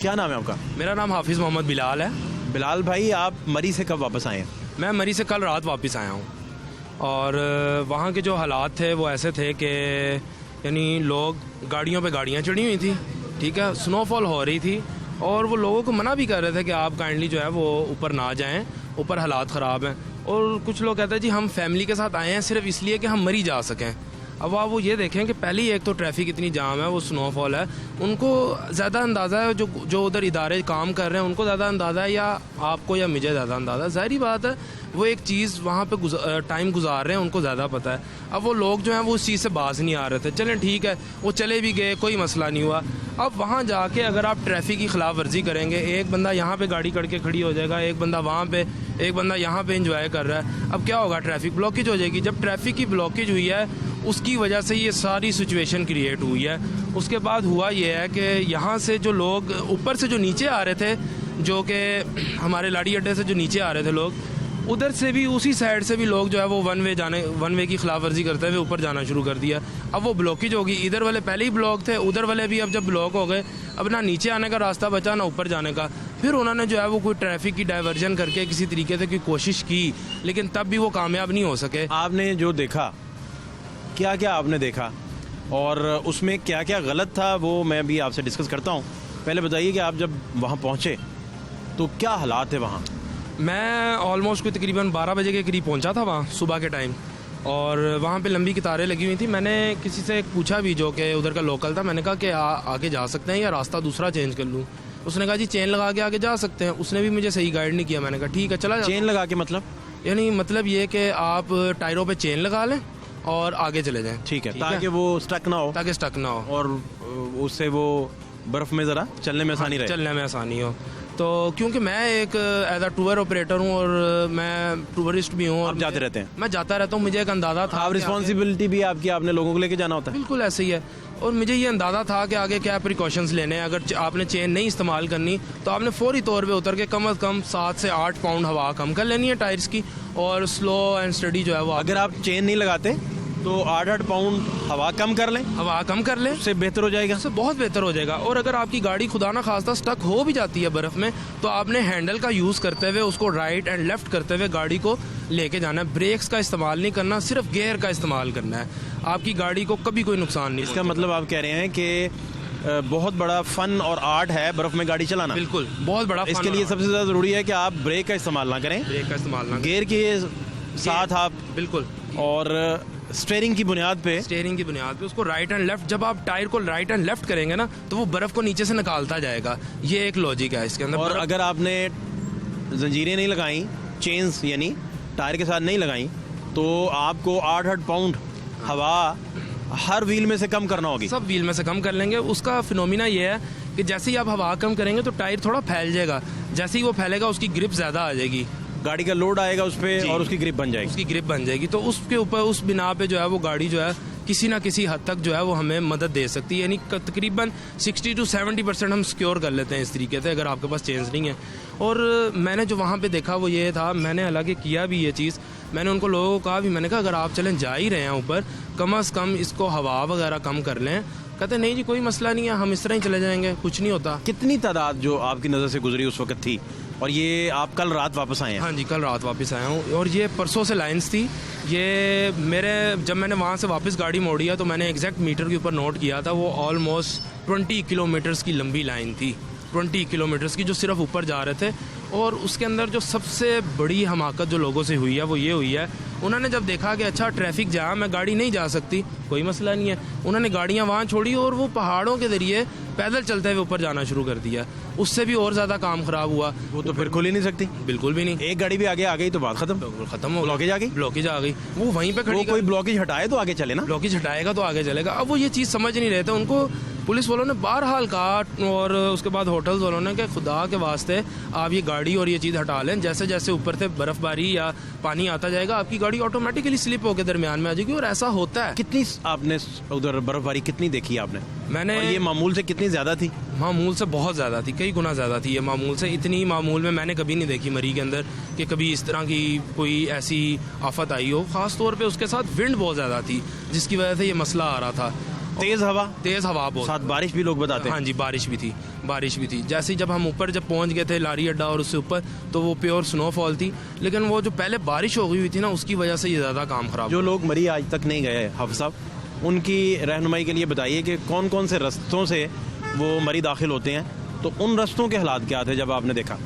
क्या नाम है आपका? मेरा नाम हाफिज़ मोहम्मद बिलाल है। बिलाल भाई, आप मरी से कब वापस आए हैं? मैं मरी से कल रात वापस आया हूँ और वहाँ के जो हालात थे वो ऐसे थे कि यानी लोग गाड़ियों पे गाड़ियाँ चढ़ी हुई थी, ठीक है, स्नोफॉल हो रही थी और वो लोगों को मना भी कर रहे थे कि आप काइंडली जो है वो ऊपर ना जाएं, ऊपर हालात ख़राब हैं। और कुछ लोग कहते हैं जी हम फैमिली के साथ आए हैं सिर्फ इसलिए कि हम मरी जा सकें। अब आप वो ये देखें कि पहले ही एक तो ट्रैफिक इतनी जाम है, वो स्नोफॉल है, उनको ज़्यादा अंदाज़ा है, जो उधर इदारे काम कर रहे हैं उनको ज़्यादा अंदाज़ा है या आपको या मुझे ज़्यादा अंदाज़ा है। ज़ाहिरी बात है वो एक चीज़ वहाँ पे टाइम गुजार रहे हैं, उनको ज़्यादा पता है। अब वो लोग जो हैं वो उस चीज़ से बाज नहीं आ रहे थे। चलें ठीक है, वो चले भी गए, कोई मसला नहीं हुआ। अब वहाँ जाके अगर आप ट्रैफिक की खिलाफ वर्जी करेंगे, एक बंदा यहाँ पे गाड़ी करके खड़ी हो जाएगा, एक बंदा वहाँ पे, एक बंदा यहाँ पे एंजॉय कर रहा है। अब क्या होगा, ट्रैफिक ब्लॉकेज हो जाएगी। जब ट्रैफिक की ब्लॉकेज हुई है उसकी वजह से ये सारी सिचुएशन क्रिएट हुई है। उसके बाद हुआ ये है कि यहाँ से जो लोग ऊपर से जो नीचे आ रहे थे, जो कि हमारे लाड़ी अड्डे से जो नीचे आ रहे थे लोग, उधर से भी उसी साइड से भी लोग जो है वो वन वे की खिलाफ वर्जी करते हुए ऊपर जाना शुरू कर दिया। अब वो ब्लॉकेज होगी, इधर वाले पहले ही ब्लॉक थे, उधर वाले भी अब जब ब्लॉक हो गए, अब ना नीचे आने का रास्ता बचा ना ऊपर जाने का। फिर उन्होंने जो है वो कोई ट्रैफिक की डाइवर्जन करके किसी तरीके से कोई कोशिश की, लेकिन तब भी वो कामयाब नहीं हो सके। आपने जो देखा, क्या क्या आपने देखा और उसमें क्या क्या गलत था, वो मैं भी आपसे डिस्कस करता हूँ। पहले बताइए कि आप जब वहाँ पहुँचे तो क्या हालात थे वहाँ? मैं ऑलमोस्ट कोई तकरीबन 12 बजे के करीब पहुंचा था वहाँ सुबह के टाइम, और वहाँ पे लंबी कतारें लगी हुई थी। मैंने किसी से पूछा भी जो कि उधर का लोकल था, मैंने कहा कि आगे जा सकते हैं या रास्ता दूसरा चेंज कर लूँ। उसने कहा जी चेन लगा के आगे जा सकते हैं। उसने भी मुझे सही गाइड नहीं किया। मैंने कहा ठीक है चला। चेन लगा के मतलब? यानी मतलब ये कि आप टायरों पर चेन लगा लें और आगे चले जाएँ, ठीक है, ताकि वो स्टक ना हो, ताकि स्टक ना हो और उससे वो बर्फ़ में ज़रा चलने में आसानी रहे, चलने में आसानी हो। तो क्योंकि मैं एक एज अ टूर ऑपरेटर हूँ और मैं टूरिस्ट भी हूँ, और जाते रहते हैं, मैं जाता रहता हूँ, मुझे एक अंदाज़ा था। आप रिस्पॉन्सिबिलिटी भी आपकी, आपने लोगों को लेके जाना होता है। बिल्कुल ऐसे ही है, और मुझे ये अंदाज़ा था कि आगे क्या प्रिकॉशंस लेने हैं। अगर आपने चेन नहीं इस्तेमाल करनी तो आपने फौरी तौर पे उतर के कम से कम 7 से 8 पाउंड हवा कम कर लेनी है टायर्स की, और स्लो एंड स्टडी जो है वो। अगर आप चेन नहीं लगाते तो 8-8 पाउंड हवा कम कर लें, हवा कम कर लें, उससे बेहतर हो जाएगा, उससे बहुत बेहतर हो जाएगा। और अगर आपकी गाड़ी खुदा ना खास्ता स्टक हो भी जाती है बर्फ़ में, तो आपने हैंडल का यूज़ करते हुए उसको राइट एंड लेफ्ट करते हुए गाड़ी को लेके जाना है। ब्रेक्स का इस्तेमाल नहीं करना, सिर्फ गियर का इस्तेमाल करना है। आपकी गाड़ी को कभी कोई नुकसान नहीं। इसका मतलब आप कह रहे हैं कि बहुत बड़ा फन और आर्ट है बर्फ में गाड़ी चलाना। बिल्कुल, बहुत बड़ा। इसके लिए सबसे ज़्यादा ज़रूरी है कि आप ब्रेक का इस्तेमाल ना करें, ब्रेक का इस्तेमाल ना, गियर के साथ आप, बिल्कुल, और स्टीयरिंग की बुनियाद पे उसको राइट एंड लेफ्ट, जब आप टायर को राइट एंड लेफ्ट करेंगे ना तो वो बर्फ को नीचे से निकालता जाएगा। ये एक लॉजिक है इसके अंदर। और अगर आपने जंजीरें नहीं लगाई, चेन्स यानी टायर के साथ नहीं लगाई, तो आपको 8-8 पाउंड हवा हर व्हील में से कम करना होगी। सब व्हील में से कम कर लेंगे। उसका फिनोमिना ये है कि जैसे ही आप हवा कम करेंगे तो टायर थोड़ा फैल जाएगा, जैसे ही वो फैलेगा उसकी ग्रिप ज़्यादा आ जाएगी, गाड़ी का लोड आएगा उस पर और उसकी ग्रिप बन जाएगी। तो उसके ऊपर, उस बिना पे जो है वो गाड़ी जो है किसी ना किसी हद तक जो है वो हमें मदद दे सकती है। यानी तकरीबन 60 to 70% हम सिक्योर कर लेते हैं इस तरीके से, अगर आपके पास चेंज नहीं है। और मैंने जो वहाँ पे देखा वो ये था, मैंने हालांकि किया भी ये चीज़, मैंने उनको लोगों को कहा भी, मैंने कहा अगर आप चलें जा ही रहे हैं ऊपर, कम से कम इसको हवा वगैरह कम कर लें। कहते नहीं जी कोई मसला नहीं है, हम इस तरह ही चले जाएंगे, कुछ नहीं होता। कितनी तादाद जो आपकी नज़र से गुजरी उस वक्त थी, और ये आप कल रात वापस आए हैं? हाँ जी, कल रात वापस आया हूँ, और ये परसों से लाइन्स थी। ये जब मैंने वहाँ से वापस गाड़ी मोड़ी है तो मैंने एग्जैक्ट मीटर के ऊपर नोट किया था, वो ऑलमोस्ट 20 किलोमीटर्स की लंबी लाइन थी, 20 किलोमीटर्स की, जो सिर्फ ऊपर जा रहे थे। और उसके अंदर जो सबसे बड़ी हमाकत जो लोगों से हुई है वो ये हुई है, उन्होंने जब देखा कि अच्छा ट्रैफिक जाम है, गाड़ी नहीं जा सकती, कोई मसला नहीं है, उन्होंने गाड़ियाँ वहाँ छोड़ी और वो पहाड़ों के ज़रिए पैदल चलते हुए ऊपर जाना शुरू कर दिया। उससे भी और ज़्यादा काम ख़राब हुआ। वो तो फिर खुल ही नहीं सकती, बिल्कुल भी नहीं। एक गाड़ी भी आगे आ गई तो बात खत्म हो, ब्लॉकेज आ गई। वो वहीं पे खड़ी। कोई ब्लॉकेज हटाए तो आगे चले ना, ब्लॉकेज हटाएगा तो आगे चलेगा। अब वो ये चीज़ समझ नहीं रहे थे। उनको पुलिस वालों ने बहरहाल कहा, और उसके बाद होटल्स वालों ने कि खुदा के वास्ते आप ये गाड़ी और ये चीज़ हटा लें, जैसे जैसे ऊपर से बर्फबारी या पानी आता जाएगा आपकी गाड़ी ऑटोमेटिकली स्लिप होकर दरमियान में आ जाएगी। और ऐसा होता है। कितनी आपने उधर बर्फबारी कितनी देखी आपने? मैंने, और ये मामूल से कितनी ज़्यादा थी? मामूल से बहुत ज़्यादा थी, कई गुना ज़्यादा थी ये मामूल से। इतनी मामूल में मैंने कभी नहीं देखी मरी के अंदर कि कभी इस तरह की कोई ऐसी आफत आई हो। ख़ास तौर पे उसके साथ विंड बहुत ज़्यादा थी जिसकी वजह से ये मसला आ रहा था। तेज हवा, तेज हवा बहुत, साथ बारिश भी लोग बताते हैं। हाँ जी, बारिश भी थी। जैसे ही जब हम ऊपर जब पहुंच गए थे लारी अड्डा और उससे ऊपर, तो वो प्योर स्नोफॉल थी, लेकिन वो जो पहले बारिश हो गई हुई थी ना, उसकी वजह से ये ज़्यादा काम खराब। जो लोग मरी आज तक नहीं गए हाफिज साहब, उनकी रहनुमाई के लिए बताइए कि कौन कौन से रास्तों से वो मरी दाखिल होते हैं, तो उन रास्तों के हालात क्या थे जब आपने देखा?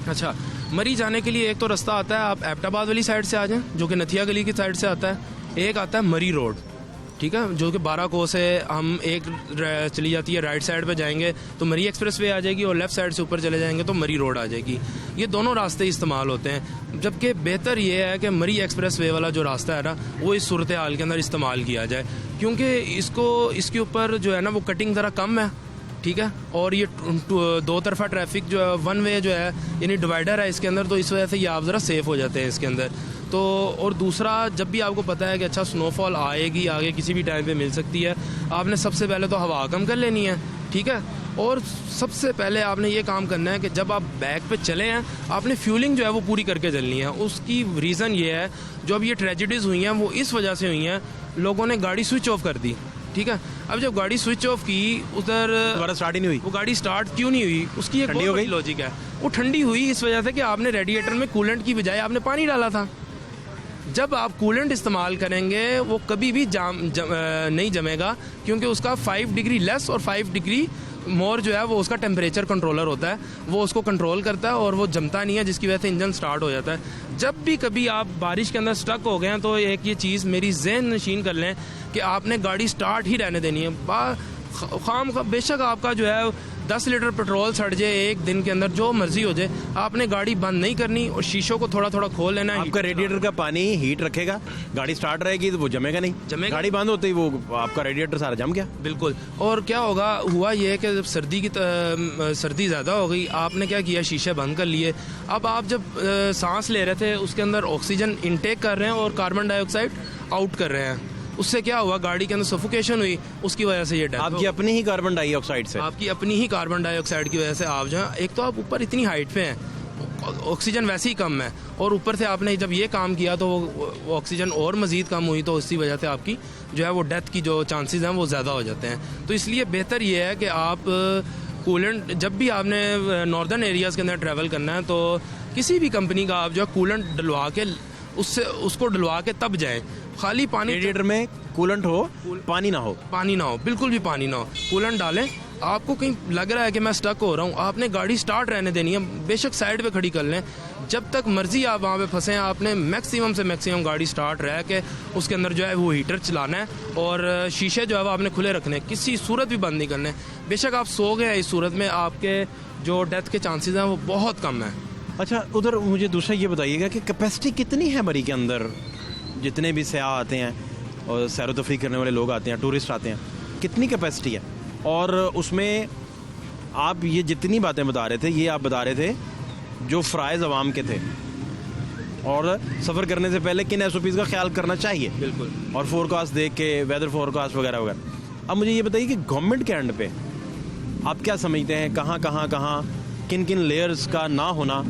अच्छा, मरी जाने के लिए एक तो रास्ता आता है, आप एबटाबाद वाली साइड से आ जाएं, जो कि नथिया गली की साइड से आता है। एक आता है मरी रोड, ठीक है, जो कि 12 को से हम एक चली जाती है, राइट साइड पे जाएंगे तो मरी एक्सप्रेस वे आ जाएगी, और लेफ्ट साइड से ऊपर चले जाएंगे तो मरी रोड आ जाएगी। ये दोनों रास्ते इस्तेमाल होते हैं, जबकि बेहतर ये है कि मरी एक्सप्रेस वे वाला जो रास्ता है ना, वो इस सूरत हाल के अंदर इस्तेमाल किया जाए, क्योंकि इसके ऊपर जो है ना वो कटिंग ज़रा कम है, ठीक है, और ये दो तरफा ट्रैफिक जो है, वन वे जो है, यानी डिवाइडर है इसके अंदर, तो इस वजह से ये आप ज़रा सेफ हो जाते हैं इसके अंदर। तो और दूसरा, जब भी आपको पता है कि अच्छा स्नोफॉल आएगी आगे किसी भी टाइम पे मिल सकती है, आपने सबसे पहले तो हवा कम कर लेनी है, ठीक है, और सबसे पहले आपने ये काम करना है कि जब आप बैक पे चले हैं, आपने फ्यूलिंग जो है वो पूरी करके चलनी है। उसकी रीज़न ये है, जो अब ये ट्रेजिडीज़ हुई हैं वो इस वजह से हुई हैं, लोगों ने गाड़ी स्विच ऑफ कर दी, ठीक है। अब जब गाड़ी स्विच ऑफ की, उधर दोबारा स्टार्ट ही नहीं हुई। वो गाड़ी स्टार्ट क्यों नहीं हुई, उसकी एक ठंडी हो गई लॉजिक है। वो ठंडी हुई इस वजह से कि आपने रेडिएटर में कूलेंट की बजाय आपने पानी डाला था। जब आप कूलेंट इस्तेमाल करेंगे वो कभी भी नहीं जमेगा, क्योंकि उसका 5 डिग्री लेस और 5 डिग्री मोर जो है वो उसका टेम्परेचर कंट्रोलर होता है, वो उसको कंट्रोल करता है और वो जमता नहीं है, जिसकी वजह से इंजन स्टार्ट हो जाता है। जब भी कभी आप बारिश के अंदर स्टक हो गए हैं, तो एक ये चीज़ मेरी ज़हन नशीन कर लें कि आपने गाड़ी स्टार्ट ही रहने देनी है। बेशक आपका जो है 10 लीटर पेट्रोल सड़ जाए एक दिन के अंदर, जो मर्जी हो जाए, आपने गाड़ी बंद नहीं करनी और शीशों को थोड़ा थोड़ा खोल लेना है। आपका रेडिएटर का पानी हीट रखेगा, गाड़ी स्टार्ट रहेगी तो वो जमेगा नहीं, जमेगा। गाड़ी बंद होते ही वो आपका रेडिएटर सारा जम गया। बिल्कुल। और क्या होगा, हुआ ये कि जब सर्दी ज़्यादा हो गई, आपने क्या किया, शीशे बंद कर लिए। अब आप जब सांस ले रहे थे, उसके अंदर ऑक्सीजन इनटेक कर रहे हैं और कार्बन डाइऑक्साइड आउट कर रहे हैं, उससे क्या हुआ, गाड़ी के अंदर सफोकेशन हुई, उसकी वजह से ये डेथ। आपकी अपनी ही कार्बन डाइऑक्साइड से, आपकी अपनी ही कार्बन डाइऑक्साइड की वजह से आप जो है, एक तो आप ऊपर इतनी हाइट पे हैं, ऑक्सीजन वैसे ही कम है, और ऊपर से आपने जब ये काम किया तो वो ऑक्सीजन और मज़ीद कम हुई, तो इसी वजह से आपकी जो है वो डेथ की जो चांसेस हैं वो ज़्यादा हो जाते हैं। तो इसलिए बेहतर ये है कि आप कूलेंट, जब भी आपने नॉर्दर्न एरियाज़ के अंदर ट्रैवल करना है, तो किसी भी कंपनी का आप जो है कूलेंट डलवा के उसको डलवा के तब जाएं। खाली पानी, रेडिएटर में कूलेंट हो, पानी ना हो, बिल्कुल भी पानी ना हो, कूलेंट डालें। आपको कहीं लग रहा है कि मैं स्टक हो रहा हूँ, आपने गाड़ी स्टार्ट रहने देनी है, बेशक साइड पे खड़ी कर लें, जब तक मर्जी आप वहाँ पे फंसे हैं, आपने मैक्सिमम से मैक्सिमम गाड़ी स्टार्ट रह के उसके अंदर जो है वो हीटर चलाना है, और शीशे जो है वो आपने खुले रखने, किसी सूरत भी बंद नहीं करने। बेशक आप सो गए हैं, इस सूरत में आपके जो डेथ के चांसेस हैं वो बहुत कम है। अच्छा, उधर मुझे दूसरा ये बताइएगा कि कैपेसिटी कितनी है मरी के अंदर, जितने भी सयाह आते हैं और सैर व तफरीह करने वाले लोग आते हैं, टूरिस्ट आते हैं, कितनी कैपेसिटी है? और उसमें आप ये जितनी बातें बता रहे थे, ये आप बता रहे थे जो फ़राइज़ अवाम के थे, और सफ़र करने से पहले किन SOPs का ख्याल करना चाहिए, बिल्कुल, और फोरकास्ट देख के, वेदर फोरकास्ट वगैरह वगैरह। अब मुझे ये बताइए कि गवर्नमेंट के एंड पे आप क्या समझते हैं, कहाँ किन किन लेयर्स का ना होना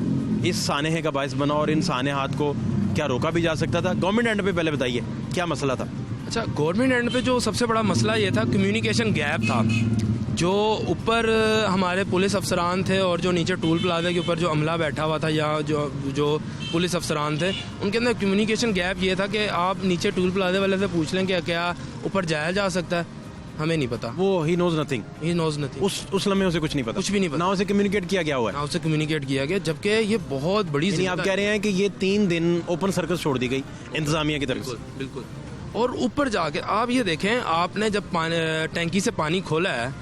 इस सानेहे का बायस बना, और इन सानेहात को क्या रोका भी जा सकता था? गवर्नमेंट एंड पे पहले बताइए क्या मसला था। अच्छा, गवर्नमेंट एंड पे जो सबसे बड़ा मसला ये था, कम्युनिकेशन गैप था। जो ऊपर हमारे पुलिस अफसरान थे और जो नीचे टूल प्लाजा के ऊपर जो अमला बैठा हुआ था, या जो पुलिस अफसरान थे, उनके अंदर कम्युनिकेशन गैप ये था कि आप नीचे टूल प्लाजा वाले से पूछ लें कि क्या ऊपर जाया जा सकता है, हमें नहीं पता। वो ही नोज नथिंग, उस लम्हे उसे कुछ नहीं पता, कुछ भी नहीं पता, ना उसे कम्युनिकेट किया गया हुआ है, ना उसे कम्युनिकेट किया गया, जबकि ये बहुत बड़ी आप कह रहे हैं कि ये 3 दिन ओपन सर्कस छोड़ दी गई इंतजामिया की तरफ से। बिल्कुल। और ऊपर जाके आप ये देखें, आपने जब टैंकी से पानी खोला है,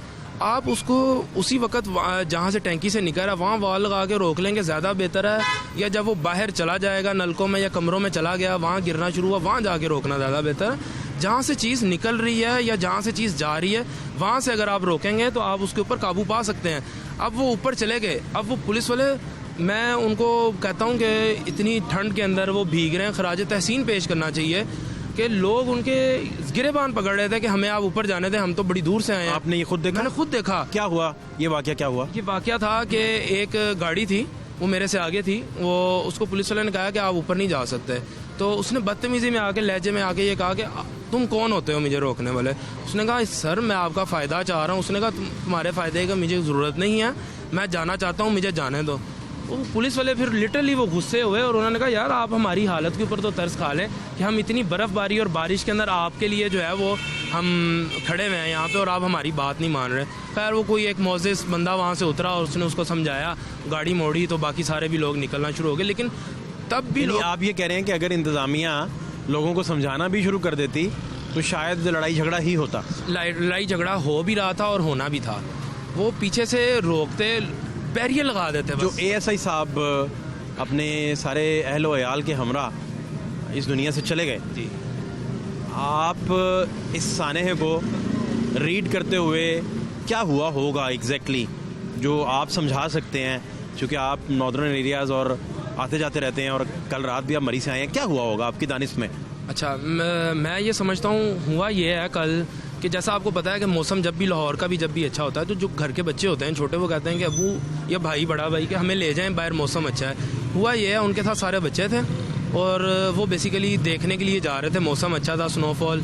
आप उसको उसी वक्त जहाँ से टैंकी से निकल रहा है वहाँ वाल लगा के रोक लेंगे, ज़्यादा बेहतर है, या जब वो बाहर चला जाएगा नलकों में या कमरों में चला गया, वहाँ गिरना शुरू हुआ, वहाँ जाके रोकना ज़्यादा बेहतर है। जहाँ से चीज़ निकल रही है या जहाँ से चीज़ जा रही है, वहाँ से अगर आप रोकेंगे तो आप उसके ऊपर काबू पा सकते हैं। अब वो ऊपर चले गए, अब वो पुलिस वाले, मैं उनको कहता हूँ कि इतनी ठंड के अंदर वो भीग रहे हैं, खराज तहसीन पेश करना चाहिए कि लोग उनके गिरेबान पकड़ रहे थे कि हमें आप ऊपर जाने दें, हम तो बड़ी दूर से आए हैं। आपने ये खुद देखा? मैंने खुद देखा। क्या हुआ, ये वाकया क्या हुआ? ये वाकया था कि एक गाड़ी थी, वो मेरे से आगे थी, उसको पुलिस वाले ने कहा कि आप ऊपर नहीं जा सकते, तो उसने बदतमीजी में आके, लहजे में आके ये कहा कि तुम कौन होते हो मुझे रोकने वाले? उसने कहा सर मैं आपका फ़ायदा चाह रहा हूँ। उसने कहा तुम्हारे फ़ायदे का मुझे ज़रूरत नहीं है, मैं जाना चाहता हूँ, मुझे जाने दो। वो पुलिस वाले फिर लिटरली वो गुस्से हुए और उन्होंने कहा यार आप हमारी हालत के ऊपर तो तरस खा लें कि हम इतनी बर्फ़बारी और बारिश के अंदर आपके लिए जो है वो हम खड़े हुए हैं यहाँ पे और आप हमारी बात नहीं मान रहे। खैर वो कोई एक मोज़िज़ बंदा वहाँ से उतरा और उसने उसको समझाया, गाड़ी मोड़ी तो बाकी सारे भी लोग निकलना शुरू हो गए। लेकिन तब भी लोग, आप ये कह रहे हैं कि अगर इंतज़ामिया लोगों को समझाना भी शुरू कर देती तो शायद लड़ाई झगड़ा ही होता। लड़ाई झगड़ा हो भी रहा था और होना भी था। वो पीछे से रोकते, बैरियर लगा देते। जो ASI साहब अपने सारे अहल व अयाल के हमरा इस दुनिया से चले गए, जी, आप इस सानहे को रीड करते हुए क्या हुआ होगा एग्जैक्टली जो आप समझा सकते हैं, क्योंकि आप नॉर्दर्न एरियाज़ और आते जाते रहते हैं और कल रात भी आप मरी से आए हैं, क्या हुआ होगा आपकी दानिश में? अच्छा, मैं ये समझता हूँ हुआ ये है कल कि जैसा आपको पता है कि मौसम जब भी लाहौर का भी जब भी अच्छा होता है तो जो घर के बच्चे होते हैं छोटे, वो कहते हैं कि अबू या भाई बड़ा भाई कि हमें ले जाएं बाहर, मौसम अच्छा है। हुआ ये है उनके साथ सारे बच्चे थे और वो बेसिकली देखने के लिए जा रहे थे, मौसम अच्छा था, स्नोफॉल।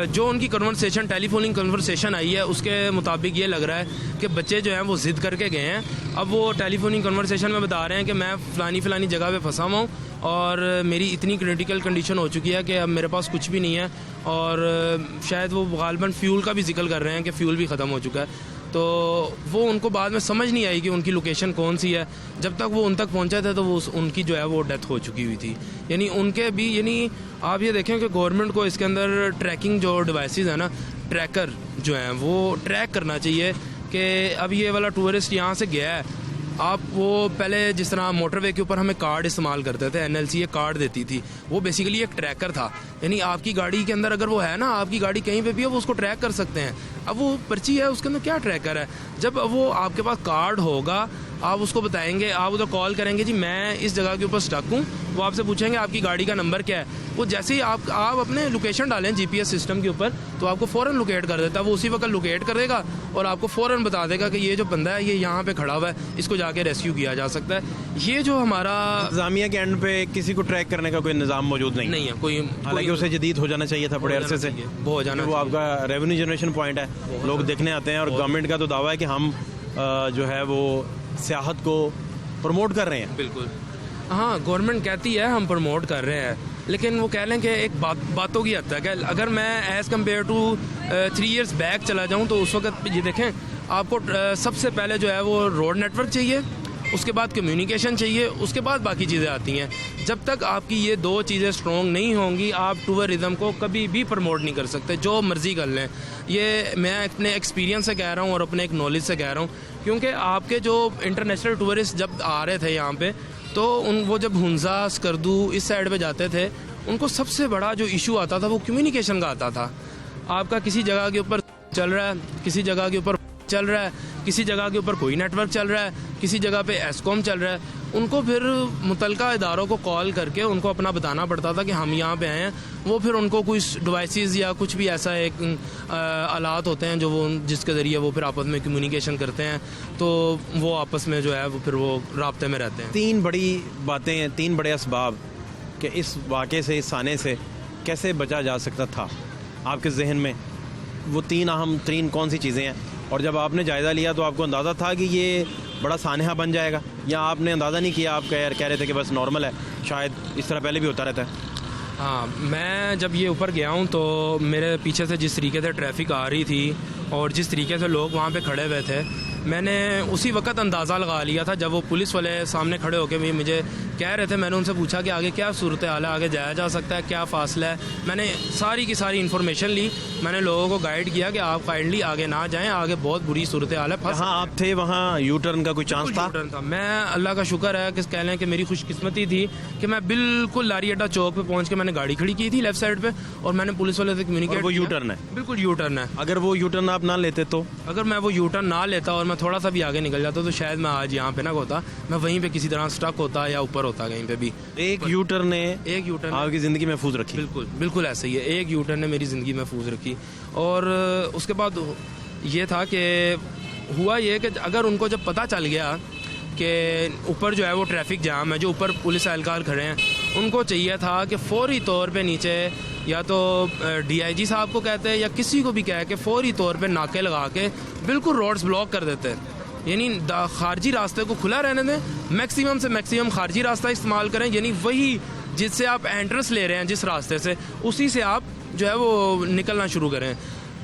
जो उनकी कन्वर्सेशन, टेलीफोनिंग कन्वर्सेशन आई है उसके मुताबिक ये लग रहा है कि बच्चे जो हैं वो ज़िद करके गए हैं। अब वो टेलीफोनिंग कन्वर्सेशन में बता रहे हैं कि मैं फ़लानी जगह पे फंसा हुआ हूँ और मेरी इतनी क्रिटिकल कंडीशन हो चुकी है कि अब मेरे पास कुछ भी नहीं है, और शायद वो गालिबन फ्यूल का भी जिक्र कर रहे हैं कि फ्यूल भी ख़त्म हो चुका है। तो वो उनको बाद में समझ नहीं आई कि उनकी लोकेशन कौन सी है। जब तक वो उन तक पहुंचे थे तो वो उनकी जो है वो डेथ हो चुकी हुई थी। यानी उनके भी, यानी आप ये देखें कि गवर्नमेंट को इसके अंदर ट्रैकिंग जो डिवाइसेस है ना, ट्रैकर जो हैं वो ट्रैक करना चाहिए कि अब ये वाला टूरिस्ट यहाँ से गया है। आप वो पहले जिस तरह मोटरवे के ऊपर हमें कार्ड इस्तेमाल करते थे, NLC ये कार्ड देती थी, वो बेसिकली एक ट्रैकर था। यानी आपकी गाड़ी के अंदर अगर वो है ना, आपकी गाड़ी कहीं पे भी है, वो उसको ट्रैक कर सकते हैं। अब वो पर्ची है, उसके अंदर क्या ट्रैकर है? जब वो आपके पास कार्ड होगा, आप उसको बताएंगे, आप उधर कॉल करेंगे जी मैं इस जगह के ऊपर स्टक हूँ, वो आपसे पूछेंगे आपकी गाड़ी का नंबर क्या है। वो जैसे ही आप अपने लोकेशन डालें GPS सिस्टम के ऊपर तो आपको फ़ौरन लोकेट कर देता है। वो उसी वक्त लोकेट करेगा और आपको फ़ौरन बता देगा कि ये जो बंदा है ये यहाँ पे खड़ा हुआ है, इसको जाके रेस्क्यू किया जा सकता है। ये जो हमारा इंतजामिया के एंड पे किसी को ट्रैक करने का कोई निज़ाम मौजूद नहीं है, कोई, हालांकि उसे जदीद हो जाना चाहिए था बड़े अरसे से, वो हो जाना, वो आपका रेवेन्यू जनरेशन पॉइंट है, लोग देखने आते हैं और गवर्नमेंट का तो दावा है कि हम जो है वो सियाहत को प्रमोट कर रहे हैं। बिल्कुल, हाँ, गवर्नमेंट कहती है हम प्रमोट कर रहे हैं, लेकिन वो कह लें कि एक बातों की हद तक है। अगर मैं as compare to 3 years back चला जाऊँ तो उस वक्त ये देखें, आपको सबसे पहले जो है वो रोड नेटवर्क चाहिए, उसके बाद कम्युनिकेशन चाहिए, उसके बाद बाकी चीज़ें आती हैं। जब तक आपकी ये 2 चीज़ें स्ट्रॉन्ग नहीं होंगी, आप टूरिज़्म को कभी भी प्रमोट नहीं कर सकते, जो मर्ज़ी कर लें। ये मैं अपने एक्सपीरियंस से कह रहा हूँ और अपने एक नॉलेज से कह रहा हूँ, क्योंकि आपके जो इंटरनेशनल टूरिस्ट जब आ रहे थे यहाँ पे, तो वो जब हुंजा, स्कर्दू इस साइड पे जाते थे, उनको सबसे बड़ा जो इशू आता था वो कम्युनिकेशन का आता था। आपका किसी जगह के ऊपर चल रहा है, किसी जगह के ऊपर चल रहा है, किसी जगह के ऊपर कोई नेटवर्क चल रहा है, किसी जगह पे एस्कॉम चल रहा है। उनको फिर मुतलका इदारों को कॉल करके उनको अपना बताना पड़ता था कि हम यहाँ पे आए हैं। वो फिर उनको कुछ डिवाइसेस या कुछ भी ऐसा एक आलात होते हैं जो वो जिसके ज़रिए वो फिर आपस में कम्युनिकेशन करते हैं, तो वो आपस में जो है वो फिर वो राब्ते में रहते हैं। 3 बड़ी बातें, 3 बड़े असबाब कि इस वाक़े से, इस साने से कैसे बचा जा सकता था आपके जहन में, वो 3 अहम 3 कौन सी चीज़ें हैं? और जब आपने जायज़ा लिया तो आपको अंदाज़ा था कि ये बड़ा सानहा बन जाएगा, या आपने अंदाज़ा नहीं किया, आप कह रहे थे कि बस नॉर्मल है, शायद इस तरह पहले भी होता रहता है? हाँ, मैं जब ये ऊपर गया हूँ तो मेरे पीछे से जिस तरीके से ट्रैफिक आ रही थी और जिस तरीके से लोग वहाँ पे खड़े हुए थे, मैंने उसी वक्त अंदाज़ा लगा लिया था। जब वो पुलिस वाले सामने खड़े होकर भी मुझे कह रहे थे, मैंने उनसे पूछा कि आगे क्या सूरत हाल है, आगे जाया जा सकता है, क्या फ़ासला है। मैंने सारी की सारी इन्फॉर्मेशन ली, मैंने लोगों को गाइड किया कि आप काइंडली आगे ना जाएं, आगे बहुत बुरी सूरत हाल है। हाँ, आप थे वहाँ, यू टर्न का कोई चांस था? मैं, अल्लाह का शुक्र है कि कह लें कि मेरी खुशकिस्मती थी कि मैं बिल्कुल लारी अड्डा चौक पे पहुंच के मैंने गाड़ी खड़ी की थी लेफ्ट साइड पे, और मैंने पुलिस वाले से कम्युनिकेट। वो यू टर्न है? बिल्कुल यू टर्न है। अगर वो यू टर्न आप ना लेते तो? अगर मैं वो यू टर्न ना लेता और मैं थोड़ा सा भी आगे निकल जाता तो शायद मैं आज यहाँ पे ना होता, मैं वहीं पे किसी तरह स्टक होता या ऊपर होता कहीं पे भी। एक यू टर्न ने आपकी ज़िंदगी महफूज रखी? बिल्कुल ऐसे ही है, एक यू टर्न ने मेरी ज़िंदगी महफूज रखी। और उसके बाद ये था कि हुआ ये कि अगर उनको जब पता चल गया कि ऊपर जो है वो ट्रैफिक जाम है, जो ऊपर पुलिस एहलकार खड़े हैं, उनको चाहिए था कि फौरी तौर पे नीचे या तो DIG साहब को कहते हैं या किसी को भी कह के फौरी तौर पे नाके लगा के बिल्कुल रोड्स ब्लॉक कर देते हैं। यानी खारजी रास्ते को खुला रहने दें, मैक्सिमम से मैक्सिमम खारजी रास्ता इस्तेमाल करें, यानी वही जिससे आप एंट्रेंस ले रहे हैं जिस रास्ते से, उसी से आप जो है वो निकलना शुरू करें।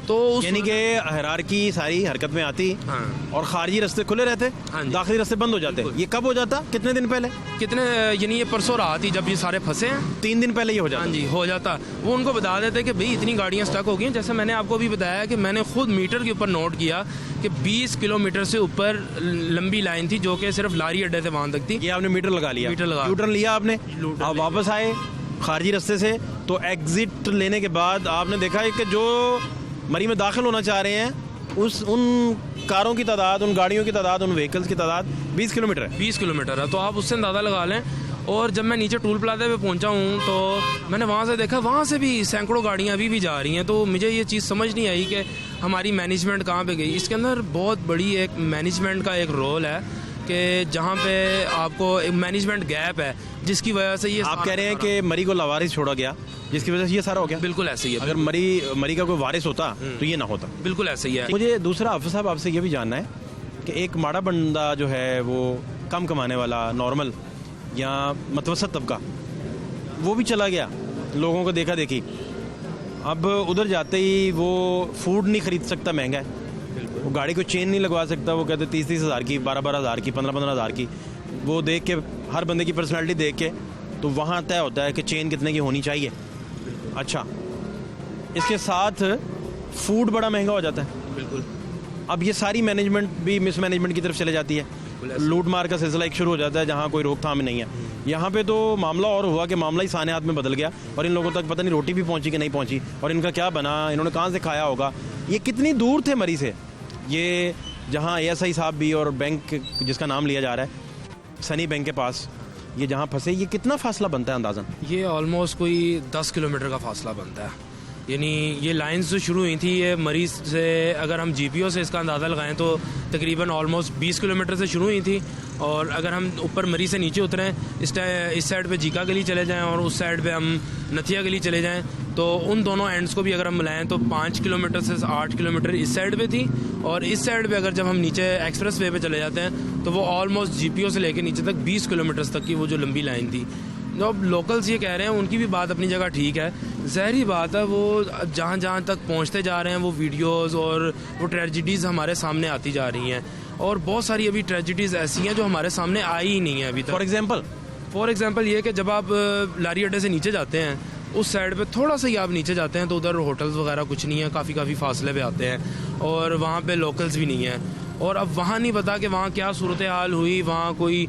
तो यानी कि हायरार्की सारी हरकत में आती और खारजी रास्ते खुले रहते, दाखिली रास्ते बंद हो जाते। ये कब हो जाता, कितने दिन पहले? यानी ये परसों रात ही जब ये सारे फंसे हैं 3 दिन पहले ये हो जाता। हाँ जी, हो जाता। वो उनको बता देते कि भाई इतनी गाड़ियाँ स्टक हो गई हैं। जैसे मैंने आपको भी बताया कि मैंने खुद मीटर के ऊपर नोट किया कि 20 किलोमीटर से ऊपर लंबी लाइन थी जो कि सिर्फ लारी अड्डे से वहाँ तक थी। ये आपने मीटर लगा लिया, मीटर लगा, यूटर्न लिया आपने, आप वापस आए खारजी रास्ते से, तो एग्जिट लेने के बाद आपने देखा है कि जो मरी में दाखिल होना चाह रहे हैं उन कारों की तादाद, उन गाड़ियों की तादाद, उन व्हीकल्स की तादाद 20 किलोमीटर है। 20 किलोमीटर है, तो आप उससे अंदाज़ा लगा लें। और जब मैं नीचे टूल प्लाजा पे पहुंचा हूं तो मैंने वहां से देखा, वहां से भी सैकड़ों गाड़ियां अभी भी जा रही हैं। तो मुझे ये चीज़ समझ नहीं आई कि हमारी मैनेजमेंट कहाँ पे गई। इसके अंदर बहुत बड़ी एक मैनेजमेंट का एक रोल है कि जहाँ पे आपको एक मैनेजमेंट गैप है जिसकी वजह से ये आप कह रहे हैं कि मरी को लावारिस छोड़ा गया जिसकी वजह से ये सारा हो गया। बिल्कुल ऐसे ही है। अगर मरी का कोई वारिस होता तो ये ना होता। बिल्कुल ऐसे ही है। मुझे दूसरा हाफिज साहब आपसे ये भी जानना है कि एक माड़ा बंदा जो है वो कम कमाने वाला, नॉर्मल या मतवसत तबका, वो भी चला गया, लोगों को देखा देखी, अब उधर जाते ही वो फूड नहीं खरीद सकता, महंगा है, वो गाड़ी को चेन नहीं लगवा सकता, वो कहते 30-30 हज़ार की, 12-12 हज़ार की, 15-15 हज़ार की, वो देख के हर बंदे की पर्सनालिटी देख के तो वहाँ तय होता है कि चेन कितने की होनी चाहिए। अच्छा, इसके साथ फूड बड़ा महंगा हो जाता है। बिल्कुल। अब ये सारी मैनेजमेंट भी मिसमैनेजमेंट की तरफ चले जाती है, लूट मार का सिलसिला एक शुरू हो जाता है जहाँ कोई रोकथाम नहीं है। यहाँ पे तो मामला और हुआ कि मामला ही साने हाथ में बदल गया और इन लोगों तक पता नहीं रोटी भी पहुँची कि नहीं पहुँची और इनका क्या बना, इन्होंने कहाँ से खाया होगा। ये कितनी दूर थे मरी से, ये जहाँ ASI साहब भी और बैंक जिसका नाम लिया जा रहा है सनी बैंक के पास, ये जहाँ फंसे, ये कितना फासला बनता है अंदाज़न? ये ऑलमोस्ट कोई 10 किलोमीटर का फासला बनता है। यानी ये लाइंस जो शुरू हुई थी ये मरीज से, अगर हम GPO से इसका अंदाज़ा लगाएं तो तकरीबन ऑलमोस्ट 20 किलोमीटर से शुरू हुई थी। और अगर हम ऊपर मरी से नीचे उतरें, इस साइड पे जीका गली चले जाएं और उस साइड पे हम नथिया गली चले जाएं, तो उन दोनों एंड्स को भी अगर हम मिलाएं तो 5 किलोमीटर से 8 किलोमीटर इस साइड पे थी। और इस साइड पे अगर जब हम नीचे एक्सप्रेस वे पे चले जाते हैं तो वो ऑलमोस्ट GPO से लेके नीचे तक 20 किलोमीटर तक की वो जो लंबी लाइन थी। जो अब लोकल्स ये कह रहे हैं उनकी भी बात अपनी जगह ठीक है, ज़ाहिरी बात है, वो जहाँ जहाँ तक पहुँचते जा रहे हैं वो वीडियोज़ और वो ट्रेजिडीज़ हमारे सामने आती जा रही हैं। और बहुत सारी अभी ट्रेजिडीज़ ऐसी हैं जो हमारे सामने आई ही नहीं है अभी तक। फॉर एग्जांपल ये कि जब आप लारी अड्डे से नीचे जाते हैं, उस साइड पे थोड़ा सा ही आप नीचे जाते हैं तो उधर होटल्स वगैरह कुछ नहीं है, काफ़ी फासले पे आते हैं और वहाँ पे लोकल्स भी नहीं है। और अब वहाँ नहीं पता कि वहाँ क्या सूरत हाल हुई, वहाँ कोई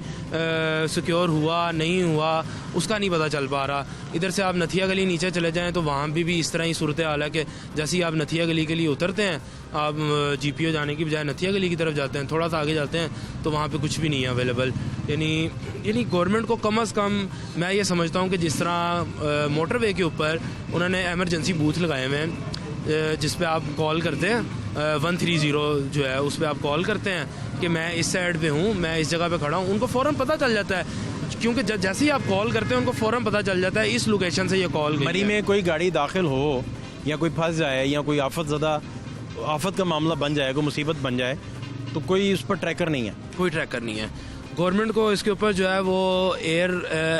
सिक्योर हुआ नहीं हुआ, उसका नहीं पता चल पा रहा। इधर से आप नथिया गली नीचे चले जाएं तो वहाँ भी इस तरह ही सूरत हाल है कि जैसे ही आप नथिया गली के लिए उतरते हैं, आप GPO जाने की बजाय नथिया गली की तरफ जाते हैं, थोड़ा सा आगे जाते हैं तो वहाँ पे कुछ भी नहीं है अवेलेबल। यानी गवर्नमेंट को कम अज़ कम मैं ये समझता हूँ कि जिस तरह मोटरवे के ऊपर उन्होंने एमरजेंसी बूथ लगाए हुए हैं जिस पे आप कॉल करते हैं 130 जो है उस पर आप कॉल करते हैं कि मैं इस साइड पे हूँ, मैं इस जगह पे खड़ा हूँ, उनको फ़ौरन पता चल जाता है क्योंकि जैसे ही आप कॉल करते हैं उनको फ़ौरन पता चल जाता है इस लोकेशन से ये कॉल। मरी में कोई गाड़ी दाखिल हो या कोई फंस जाए या कोई आफत का मामला बन जाए, कोई मुसीबत बन जाए, तो कोई उस पर ट्रैकर नहीं है, कोई ट्रैकर नहीं है। गवर्नमेंट को इसके ऊपर जो है वो एयर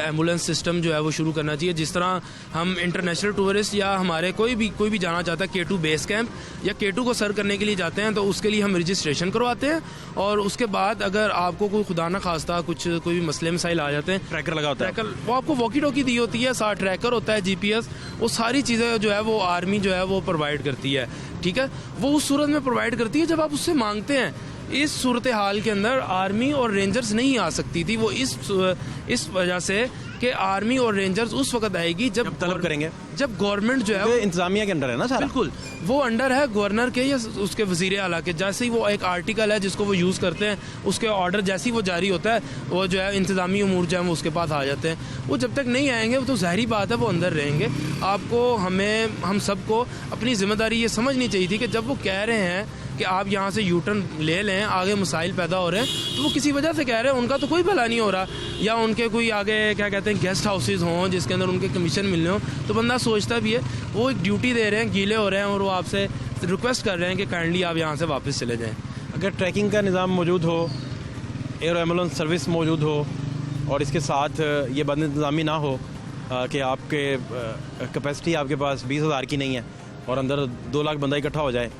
एम्बुलेंस सिस्टम जो है वो शुरू करना चाहिए। जिस तरह हम इंटरनेशनल टूरिस्ट या हमारे कोई भी जाना चाहता है K2 बेस कैंप या K2 को सर करने के लिए जाते हैं तो उसके लिए हम रजिस्ट्रेशन करवाते हैं और उसके बाद अगर आपको कोई खुदा ना खास्ता कोई भी मसले मसाइल आ जाते हैं, ट्रैकर लगा होता है, वो आपको वॉकी टॉकी दी होती है, साथ ट्रैकर होता है, GPS, वो सारी चीज़ें जो है वो आर्मी जो है वो प्रोवाइड करती है। ठीक है, वो उस सूरत में प्रोवाइड करती है जब आप उससे मांगते हैं। इस सूरत हाल के अंदर आर्मी और रेंजर्स नहीं आ सकती थी, वो इस वजह से कि आर्मी और रेंजर्स उस वक्त आएगी जब तलब करेंगे, जब गवर्नमेंट जो है इंतजामिया के अंडर है ना सारा। बिल्कुल, वो अंडर है गवर्नर के या उसके वजीर आला के। जैसे ही वो एक आर्टिकल है जिसको वो यूज़ करते हैं, उसके ऑर्डर जैसे ही वो जारी होता है, वो जो है इंतजामी उमूर जो है वो उसके पास आ जाते हैं। वो जब तक नहीं आएंगे वो तो ज़ाहिरी बात है वो अंदर रहेंगे। आपको हम सबको अपनी जिम्मेदारी ये समझनी चाहिए थी कि जब वो कह रहे हैं कि आप यहाँ से यू टर्न ले लें, आगे मसाइल पैदा हो रहे हैं, तो वो किसी वजह से कह रहे हैं, उनका तो कोई भला नहीं हो रहा, या उनके कोई आगे क्या कहते हैं गेस्ट हाउसेज हों जिसके अंदर उनके कमीशन मिलने हों, तो बंदा सोचता भी है, वो एक ड्यूटी दे रहे हैं, गीले हो रहे हैं और वो आपसे रिक्वेस्ट कर रहे हैं कि काइंडली आप यहाँ से वापस चले जाएँ। अगर ट्रैकिंग का निज़ाम मौजूद हो, एयर एम्बुलेंस सर्विस मौजूद हो और इसके साथ ये बद इंतज़ामी ना हो कि आपके कैपेसिटी आपके पास 20,000 की नहीं है और अंदर 2 लाख बंदा इकट्ठा हो जाए,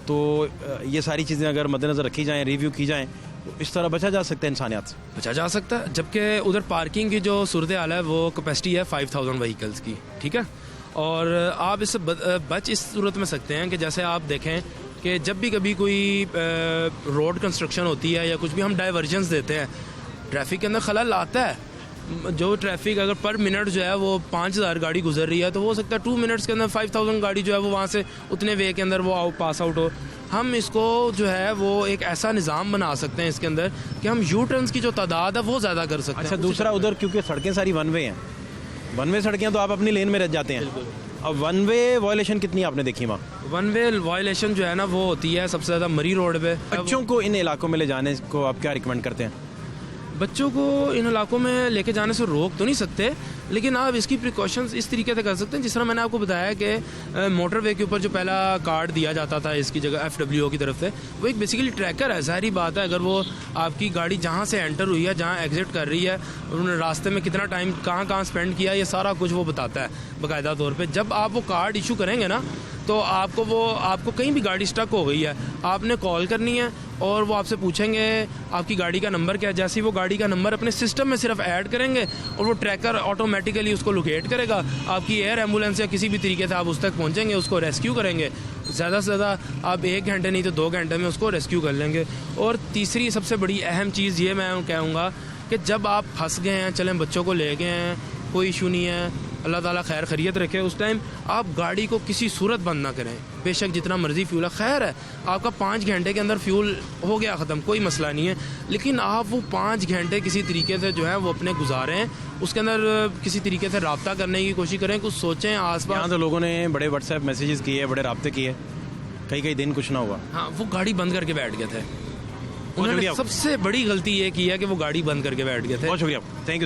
तो ये सारी चीज़ें अगर मद्देनज़र रखी जाएँ, रिव्यू की जाएँ, तो इस तरह बचा जा सकता है इंसानियत से। बचा जा सकता है, जबकि उधर पार्किंग की जो सूरत हाल है वो कैपेसिटी है 5,000 व्हीकल्स की, ठीक है। और आप इससे बच इस सूरत में सकते हैं कि जैसे आप देखें कि जब भी कभी कोई रोड कंस्ट्रक्शन होती है या कुछ भी हम डाइवर्जन्स देते हैं, ट्रैफिक के अंदर खलल आता है। जो ट्रैफिक अगर पर मिनट जो है वो 5,000 गाड़ी गुजर रही है, तो हो सकता है 2 मिनट्स के अंदर 5,000 गाड़ी जो है वो वहाँ से उतने वे के अंदर वो पास आउट हो। हम इसको जो है वो एक ऐसा निज़ाम बना सकते हैं इसके अंदर कि हम यू टर्न्स की जो तादाद है वो ज़्यादा कर सकते हैं। अच्छा, दूसरा उधर क्योंकि सड़कें सारी वन वे हैं, वन वे सड़कें तो आप अपनी लेन में रह जाते हैं। अब वन वे वायलेशन कितनी आपने देखी वहाँ? वन वे वायलेशन जो है ना वो होती है सबसे ज़्यादा मरी रोड पे। बच्चों को इन इलाकों में ले जाने को आप क्या रिकमेंड करते हैं? बच्चों को इन इलाकों में लेके जाने से रोक तो नहीं सकते, लेकिन आप इसकी प्रिकॉशंस इस तरीके से कर सकते हैं जिस तरह मैंने आपको बताया कि मोटरवे के ऊपर जो पहला कार्ड दिया जाता था इसकी जगह FWO की तरफ से, वो एक बेसिकली ट्रैकर है। सारी बात है, अगर वो आपकी गाड़ी जहाँ से एंटर हुई है, जहाँ एग्जिट कर रही है, उन्होंने रास्ते में कितना टाइम कहाँ कहाँ स्पेंड किया, ये सारा कुछ वो बताता है बाकायदा तौर पर। जब आप वो कार्ड इशू करेंगे ना, तो आपको कहीं भी गाड़ी स्टक हो गई है, आपने कॉल करनी है और वो आपसे पूछेंगे आपकी गाड़ी का नंबर क्या है। जैसे ही वो गाड़ी का नंबर अपने सिस्टम में सिर्फ ऐड करेंगे और वो ट्रैकर ऑटोमेटिकली उसको लोकेट करेगा, आपकी एयर एम्बुलेंस या किसी भी तरीके से आप उस तक पहुंचेंगे, उसको रेस्क्यू करेंगे। ज़्यादा से ज़्यादा आप 1 घंटे नहीं तो 2 घंटे में उसको रेस्क्यू कर लेंगे। और तीसरी सबसे बड़ी अहम चीज़ ये मैं कहूँगा कि जब आप फंस गए हैं, चलें बच्चों को ले गए हैं, कोई इशू नहीं है, अल्लाह ताला खैर खैरियत रखे, उस टाइम आप गाड़ी को किसी सूरत बंद ना करें। बेशक जितना मर्जी फ्यूल है, खैर है आपका 5 घंटे के अंदर फ्यूल हो गया ख़त्म, कोई मसला नहीं है, लेकिन आप वो 5 घंटे किसी तरीके से जो है वो अपने गुजारें, उसके अंदर किसी तरीके से रब्ता करने की कोशिश करें, कुछ सोचें आसपास। यहाँ तो लोगों ने बड़े व्हाट्सएप मैसेजेस किए, बड़े रब्ते किए, कई दिन कुछ ना हुआ। हाँ, वो गाड़ी बंद करके बैठ गए थे। उन्होंने सबसे बड़ी गलती ये की है कि वो गाड़ी बंद करके बैठ गए थे। बहुत शुक्रिया, थैंक यू।